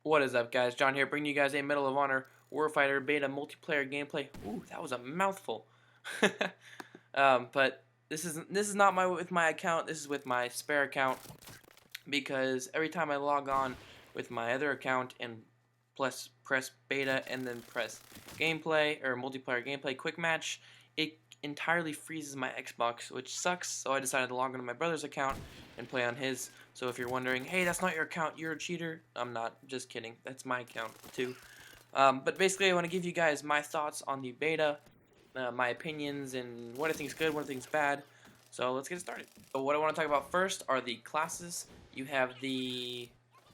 What is up, guys? John here, bringing you guys a Medal of Honor Warfighter beta multiplayer gameplay. Ooh, that was a mouthful. But this is not with my account. This is with my spare account because every time I log on with my other account and plus press beta and then press gameplay or multiplayer gameplay quick match, it entirely freezes my Xbox, which sucks. So I decided to log into my brother's account and play on his. So if you're wondering, hey, that's not your account, you're a cheater, I'm not. Just kidding. That's my account too. But basically, I want to give you guys my thoughts on the beta, my opinions, and what I think is good, what I think is bad. So let's get started. So what I want to talk about first are the classes. You have the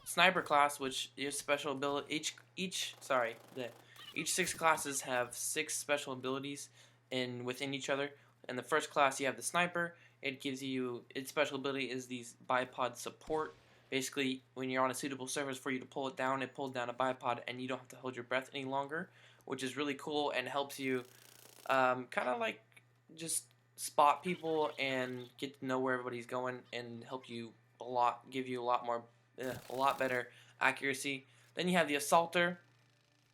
sniper class, which is special ability. Each 6 classes have 6 special abilities within each other. In the first class, you have the sniper. It gives you, its special ability is these bipod support. Basically, when you're on a suitable surface for you to pull it pulls down a bipod, and you don't have to hold your breath any longer, which is really cool and helps you kind of like just spot people and get to know where everybody's going and help you give you a lot better accuracy. Then you have the assaulter,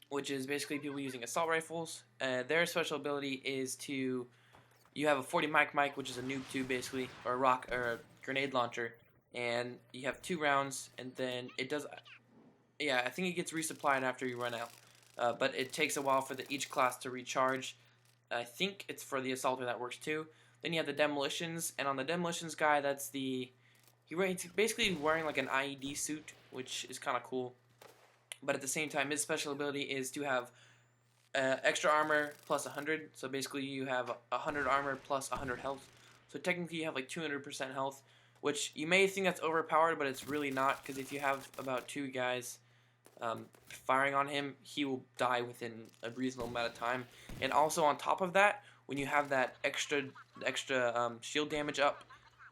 which is basically people using assault rifles. Their special ability is you have a 40 mic, which is a noob tube basically, or a grenade launcher, and you have 2 rounds, and then it does, yeah, I think it gets resupplied after you run out, but it takes a while for each class to recharge. I think it's for the assaulter that works too. Then you have the demolitions, and on the demolitions guy, he's basically wearing like an IED suit, which is kind of cool. But at the same time, his special ability is to have extra armor plus 100. So basically, you have 100 armor plus 100 health. So technically, you have like 200% health, which you may think that's overpowered, but it's really not, because if you have about 2 guys firing on him, he will die within a reasonable amount of time. And also on top of that, when you have that extra shield damage up,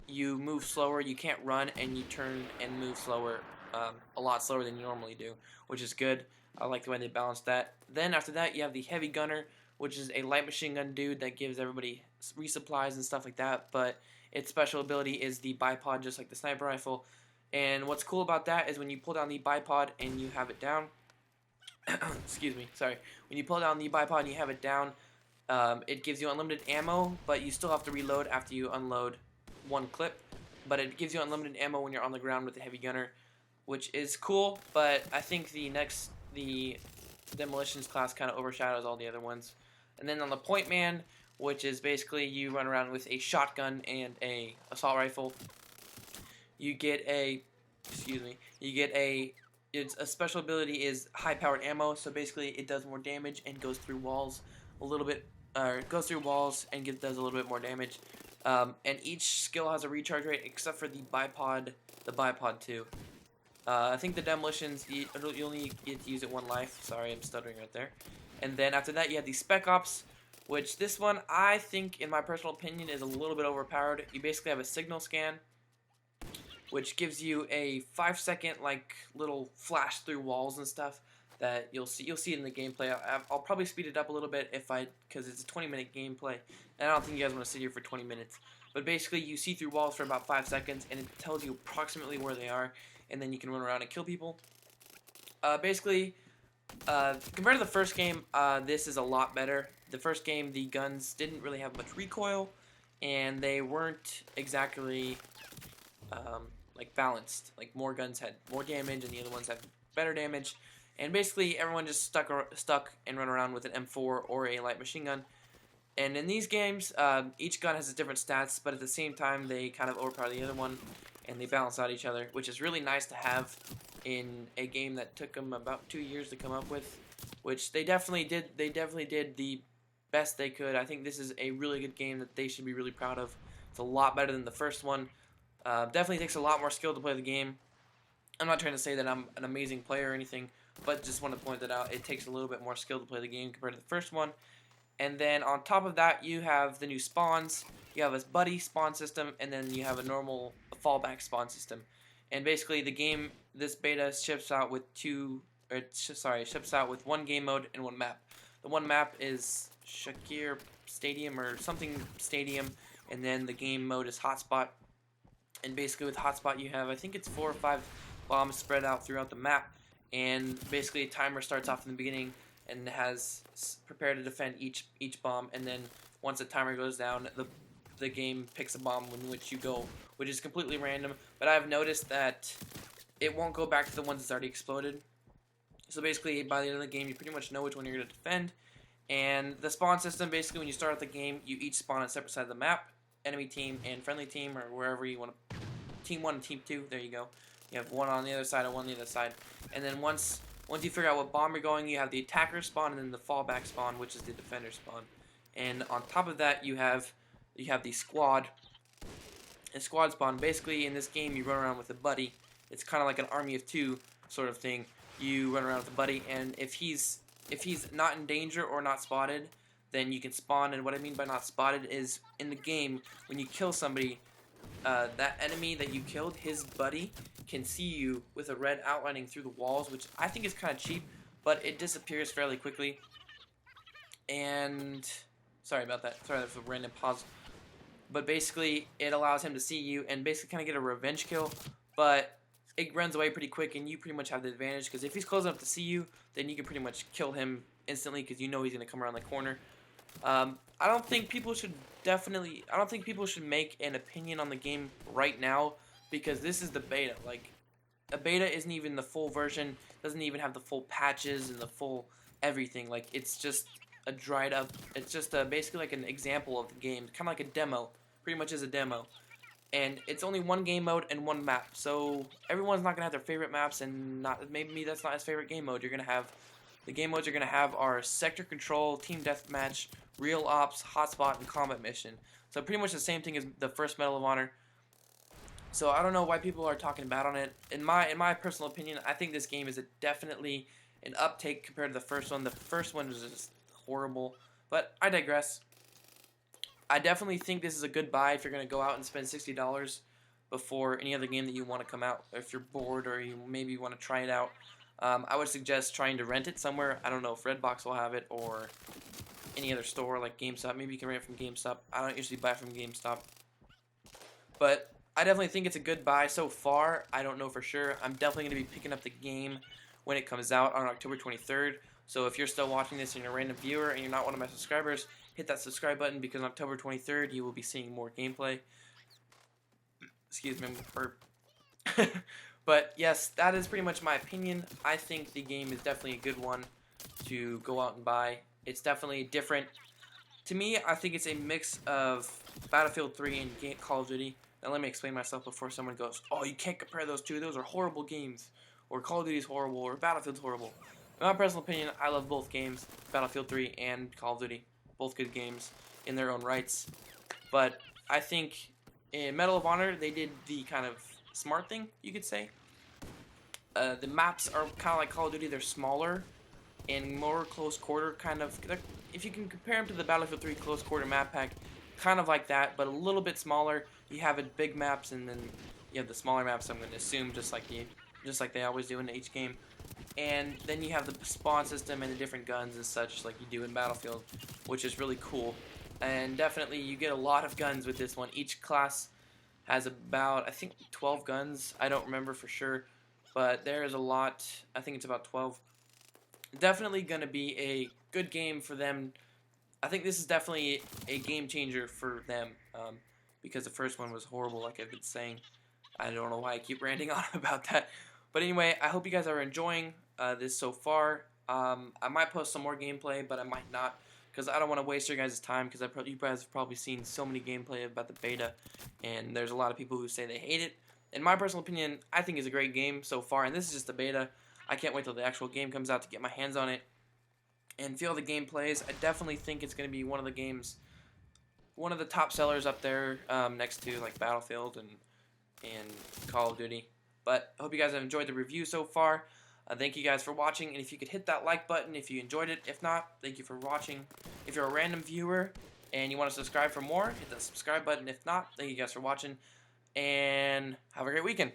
you move slower, you can't run, and you turn and move slower, a lot slower than you normally do, which is good. I like the way they balanced that. Then after that, you have the heavy gunner, which is a light machine gun dude that gives everybody resupplies and stuff like that, but its special ability is the bipod, just like the sniper rifle. And what's cool about that is when you pull down the bipod and you have it down, excuse me, sorry, when you pull down the bipod and you have it down, it gives you unlimited ammo, but you still have to reload after you unload 1 clip. But it gives you unlimited ammo when you're on the ground with the heavy gunner, which is cool. But I think the demolitions class kind of overshadows all the other ones. And then on the point man, which is basically you run around with a shotgun and a assault rifle. You get its a special ability is high powered ammo. So basically, it does more damage and goes through walls a little bit, or it goes through walls and does a little bit more damage. And each skill has a recharge rate except for the bipod 2. I think the demolitions, you only get to use it 1 life. Sorry, I'm stuttering right there. And then after that, you have the spec ops, which this one, I think, in my personal opinion, is a little bit overpowered. You basically have a signal scan, which gives you a 5-second like little flash through walls and stuff that you'll see it in the gameplay. I'll probably speed it up a little bit because it's a 20-minute gameplay, and I don't think you guys want to sit here for 20 minutes. But basically, you see through walls for about 5 seconds, and it tells you approximately where they are, and then you can run around and kill people. Basically, compared to the first game, this is a lot better. The first game, the guns didn't really have much recoil, and they weren't exactly like balanced. Like, more guns had more damage, and the other ones had better damage. And basically, everyone just stuck and run around with an M4 or a light machine gun. And in these games, each gun has its different stats, but at the same time, they kind of overpower the other one, and they balance out each other, which is really nice to have in a game that took them about 2 years to come up with, which they definitely did. They definitely did the best they could. I think this is a really good game that they should be really proud of. It's a lot better than the first one. Definitely takes a lot more skill to play the game. I'm not trying to say that I'm an amazing player or anything, but just want to point that out. It takes a little bit more skill to play the game compared to the first one. And then on top of that, you have the new spawns. You have a buddy spawn system, and then you have a normal fallback spawn system. And basically, this beta ships out with ships out with 1 game mode and 1 map. The 1 map is Shakir Stadium or something Stadium, and then the game mode is Hotspot. And basically, with Hotspot, you have, I think it's 4 or 5 bombs spread out throughout the map, and basically a timer starts off in the beginning and has prepare to defend each bomb, and then once the timer goes down, the game picks a bomb in which you go, which is completely random. But I've noticed that it won't go back to the ones that's already exploded. So basically, by the end of the game, you pretty much know which one you're going to defend. And the spawn system, basically, when you start out the game, you each spawn on separate sides of the map, enemy team and friendly team, or wherever you want to. Team 1 and Team 2, there you go. You have one on the other side and one on the other side. And then once you figure out what bomb you're going, you have the attacker spawn and then the fallback spawn, which is the defender spawn. And on top of that, you have the squad. And squad spawn, basically in this game, you run around with a buddy. It's kind of like an army of two sort of thing. You run around with a buddy, and if he's not in danger or not spotted, then you can spawn. And what I mean by not spotted is in the game, when you kill somebody, that enemy that you killed, his buddy, can see you with a red outlining through the walls, which I think is kind of cheap, but it disappears fairly quickly. And sorry about that. Sorry, that's a random pause. But basically, it allows him to see you and basically kind of get a revenge kill, but it runs away pretty quick, and you pretty much have the advantage, because if he's close enough to see you, then you can pretty much kill him instantly, because you know he's going to come around the corner. I don't think people should make an opinion on the game right now, because this is the beta. Like, a beta isn't even the full version, doesn't even have the full patches and the full everything. Like, it's just a dried up, it's just basically like an example of the game, kind of like a demo, pretty much is a demo. And it's only one game mode and one map, so everyone's not going to have their favorite maps, and maybe that's not his favorite game mode. The game modes you're going to have are Sector Control, Team Deathmatch, Real Ops, Hotspot, and Combat Mission. So pretty much the same thing as the first Medal of Honor. So I don't know why people are talking bad on it. In my personal opinion, I think this game is definitely an uptake compared to the first one. The first one was just horrible, but I digress. I definitely think this is a good buy if you're going to go out and spend $60 before any other game that you want to come out. If you're bored or you maybe want to try it out, I would suggest trying to rent it somewhere. I don't know if Redbox will have it or any other store like GameStop. Maybe you can rent it from GameStop. I don't usually buy from GameStop. But I definitely think it's a good buy so far. I don't know for sure. I'm definitely going to be picking up the game when it comes out on October 23rd. So if you're still watching this and you're a random viewer and you're not one of my subscribers, hit that subscribe button, because on October 23rd you will be seeing more gameplay. Excuse me, I'm gonna burp. But yes, that is pretty much my opinion. I think the game is definitely a good one to go out and buy. It's definitely different. To me, I think it's a mix of Battlefield 3 and Call of Duty. Now let me explain myself before someone goes, oh, you can't compare those two. Those are horrible games. Or Call of Duty is horrible, or Battlefield's horrible. In my personal opinion, I love both games, Battlefield 3 and Call of Duty. Both good games in their own rights. But I think in Medal of Honor, they did the kind of smart thing, you could say. The maps are kind of like Call of Duty. They're smaller and more close quarter, kind of. If you can compare them to the Battlefield 3 close quarter map pack, kind of like that, but a little bit smaller. You have big maps, and then you have the smaller maps, I'm going to assume, just like they always do in each game. And then you have the spawn system and the different guns and such, like you do in Battlefield, which is really cool. And definitely you get a lot of guns with this one. Each class has about, I think, 12 guns. I don't remember for sure, but there is a lot. I think it's about 12. Definitely going to be a good game for them. I think this is definitely a game changer for them, because the first one was horrible, like I've been saying. I don't know why I keep ranting on about that. But anyway, I hope you guys are enjoying this so far. I might post some more gameplay, but I might not, because I don't want to waste your guys' time, because you guys have probably seen so many gameplay about the beta, and there's a lot of people who say they hate it. In my personal opinion, I think it's a great game so far, and this is just the beta. I can't wait till the actual game comes out to get my hands on it and feel the game plays. I definitely think it's going to be one of the games, one of the top sellers up there, next to like Battlefield and Call of Duty. But I hope you guys have enjoyed the review so far. Thank you guys for watching, and if you could hit that like button if you enjoyed it. If not, thank you for watching. If you're a random viewer and you want to subscribe for more, hit that subscribe button. If not, thank you guys for watching, and have a great weekend.